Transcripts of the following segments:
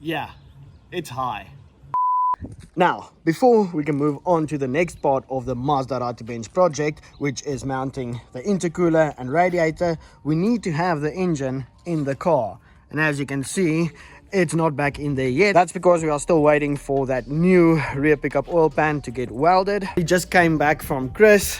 Yeah, it's high. Now, before we can move on to the next part of the Mazda Benz project, which is mounting the intercooler and radiator, we need to have the engine in the car. And as you can see, it's not back in there yet. That's because we are still waiting for that new rear pickup oil pan to get welded. We just came back from Chris.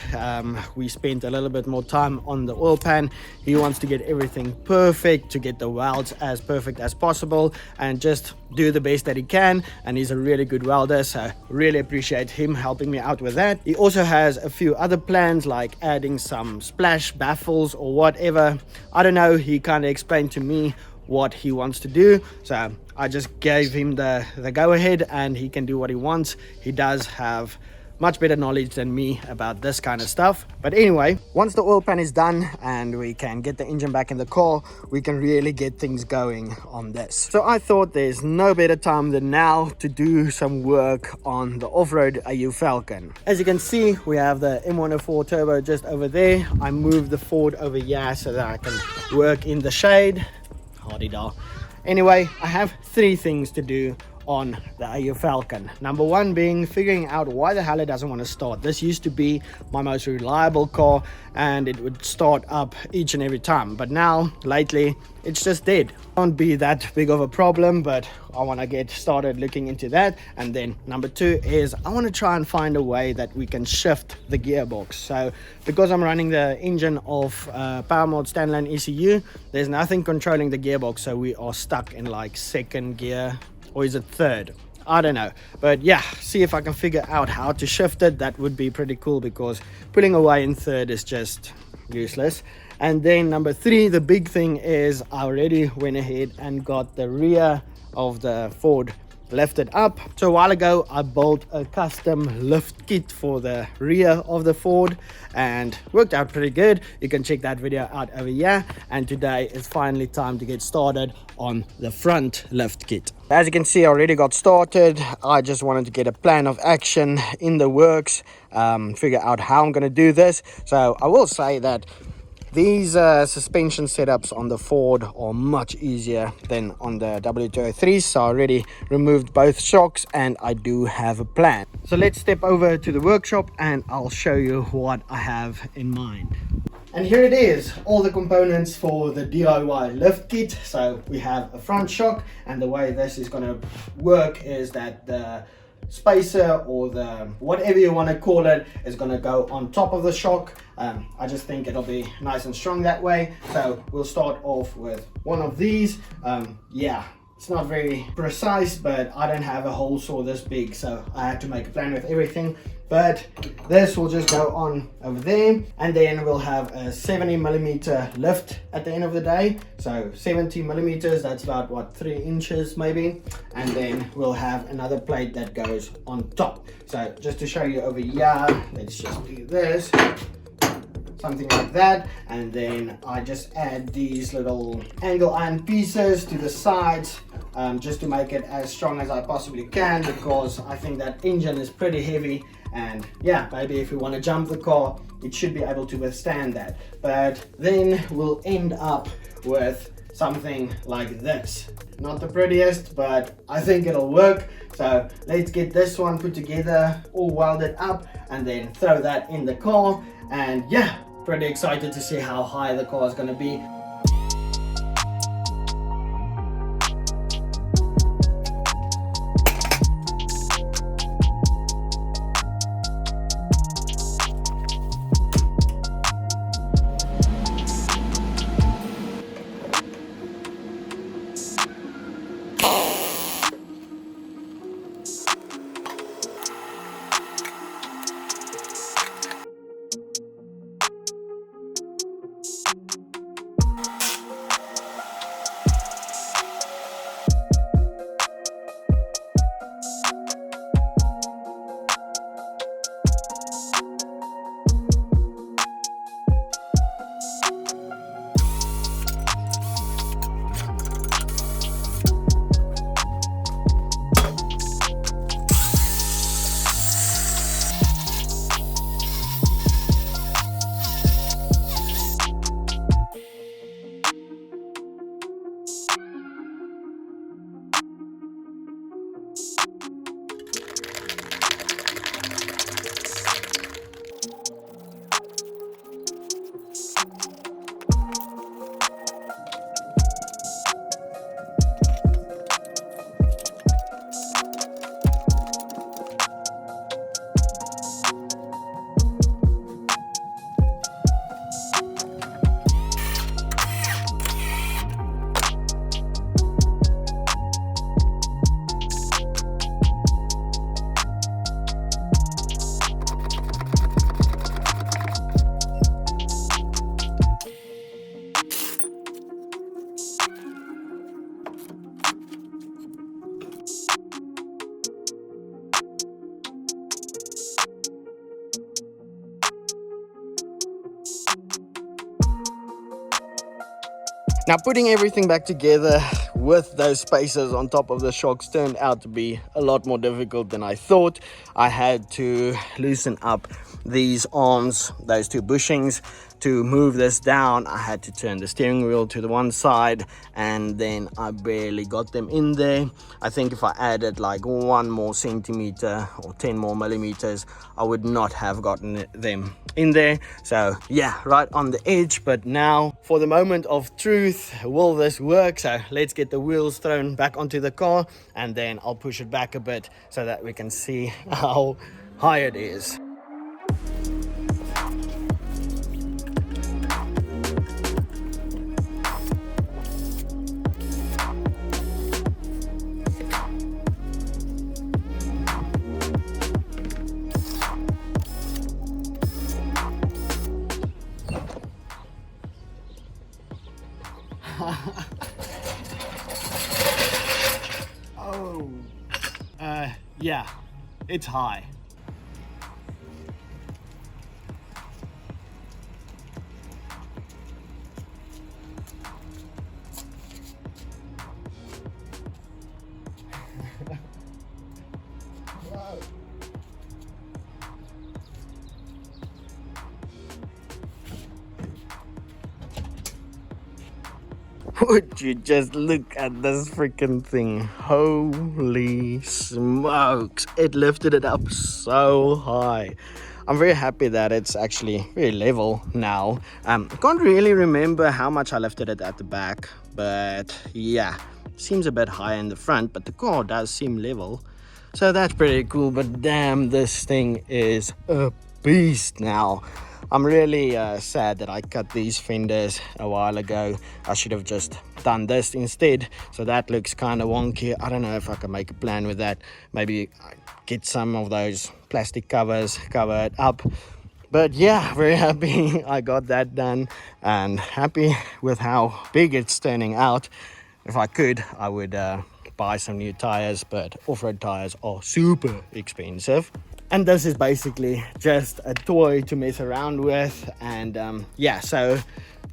We spent a little bit more time on the oil pan. He wants to get everything perfect, to get the welds as perfect as possible and just do the best that he can. And he's a really good welder, so really appreciate him helping me out with that. He also has a few other plans, like adding some splash baffles or whatever. I don't know, he kind of explained to me what he wants to do, so I just gave him the go ahead, and he can do what he wants. He does have much better knowledge than me about this kind of stuff. But anyway, once the oil pan is done and we can get the engine back in the car, we can really get things going on this. So I thought there's no better time than now to do some work on the off-road AU Falcon. As you can see, we have the M104 turbo just over there. I moved the Ford over here so that I can work in the shade. Hardy-da. Anyway, I have 3 things to do on the AU Falcon. Number 1 being figuring out why the hell it doesn't want to start. This used to be my most reliable car and it would start up each and every time, but now lately it's just dead. Won't be that big of a problem, but I want to get started looking into that. And then number 2 is I want to try and find a way that we can shift the gearbox. So because I'm running the engine of power mode standalone ECU, there's nothing controlling the gearbox, so we are stuck in like 2nd gear, or is it 3rd? I don't know, but yeah, see if I can figure out how to shift it. That would be pretty cool, because pulling away in 3rd is just useless. And then number 3, the big thing is I already went ahead and got the rear of the Ford lifted up. So a while ago I built a custom lift kit for the rear of the Ford and worked out pretty good. You can check that video out over here. And today is finally time to get started on the front lift kit. As you can see, I already got started. I just wanted to get a plan of action in the works, figure out how I'm going to do this. So I will say that these suspension setups on the Ford are much easier than on the W203, so I already removed both shocks and I do have a plan. So let's step over to the workshop and I'll show you what I have in mind. And here it is, all the components for the DIY lift kit. So we have a front shock, and the way this is going to work is that the spacer, or the whatever you want to call it, is going to go on top of the shock. I just think it'll be nice and strong that way. So we'll start off with one of these. Yeah, it's not very precise, but I don't have a hole saw this big, so I had to make a plan with everything. But this will just go on over there, and then we'll have a 70mm lift at the end of the day. So 70mm, that's about what, 3 inches maybe. And then we'll have another plate that goes on top. So just to show you over here, let's just do this, something like that. And then I just add these little angle iron pieces to the sides, just to make it as strong as I possibly can, because I think that engine is pretty heavy. And yeah, maybe if we want to jump the car, it should be able to withstand that. But then we'll end up with something like this. Not the prettiest, but I think it'll work. So let's get this one put together, all welded up, and then throw that in the car. And yeah, pretty excited to see how high the car is going to be. Now, putting everything back together with those spacers on top of the shocks turned out to be a lot more difficult than I thought. I had to loosen up these arms, those two bushings. To move this down, I had to turn the steering wheel to the one side, and then I barely got them in there. I think if I added like 1 more centimeter or 10 more millimeters, I would not have gotten them in there. So yeah, right on the edge. But now for the moment of truth, will this work? So let's get the wheels thrown back onto the car, and then I'll push it back a bit so that we can see how high it is. Oh, yeah, it's high. Would you just look at this freaking thing? Holy smokes, it lifted it up so high. I'm very happy that it's actually very level now. I can't really remember how much I lifted it at the back, but yeah, seems a bit high in the front, but the car does seem level, so that's pretty cool. But damn, this thing is a beast now. I'm really sad that I cut these fenders a while ago. I should have just done this instead. So that looks kind of wonky. I don't know if I can make a plan with that. Maybe get some of those plastic covers, cover it up. But yeah, very happy I got that done, and happy with how big it's turning out. If I could, I would buy some new tires, but off-road tires are super expensive. And this is basically just a toy to mess around with. And yeah, so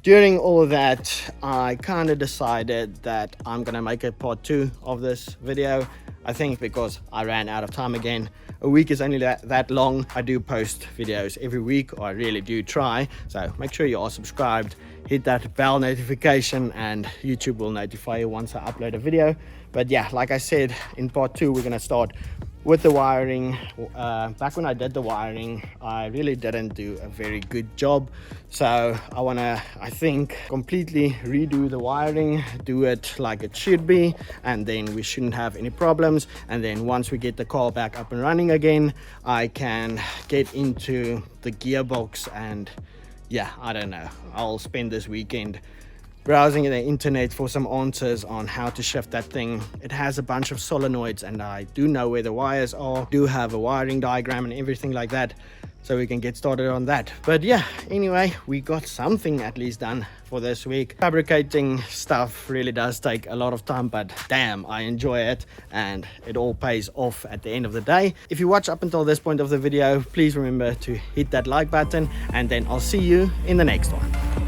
during all of that, I kind of decided that I'm gonna make a part 2 of this video. I think because I ran out of time again. A week is only that long. I do post videos every week, or I really do try. So make sure you are subscribed, hit that bell notification, and YouTube will notify you once I upload a video. But yeah, like I said, in part 2 we're gonna start with the wiring. Back when I did the wiring, I really didn't do a very good job. So I wanna, I think, completely redo the wiring, do it like it should be, and then we shouldn't have any problems. And then once we get the car back up and running again, I can get into the gearbox. And yeah, I don't know, I'll spend this weekend browsing the internet for some answers on how to shift that thing. It has a bunch of solenoids, and I do know where the wires are, do have a wiring diagram and everything like that, so we can get started on that. But yeah, anyway, we got something at least done for this week. Fabricating stuff really does take a lot of time, but damn, I enjoy it, and it all pays off at the end of the day. If you watch up until this point of the video, please remember to hit that like button, and then I'll see you in the next one.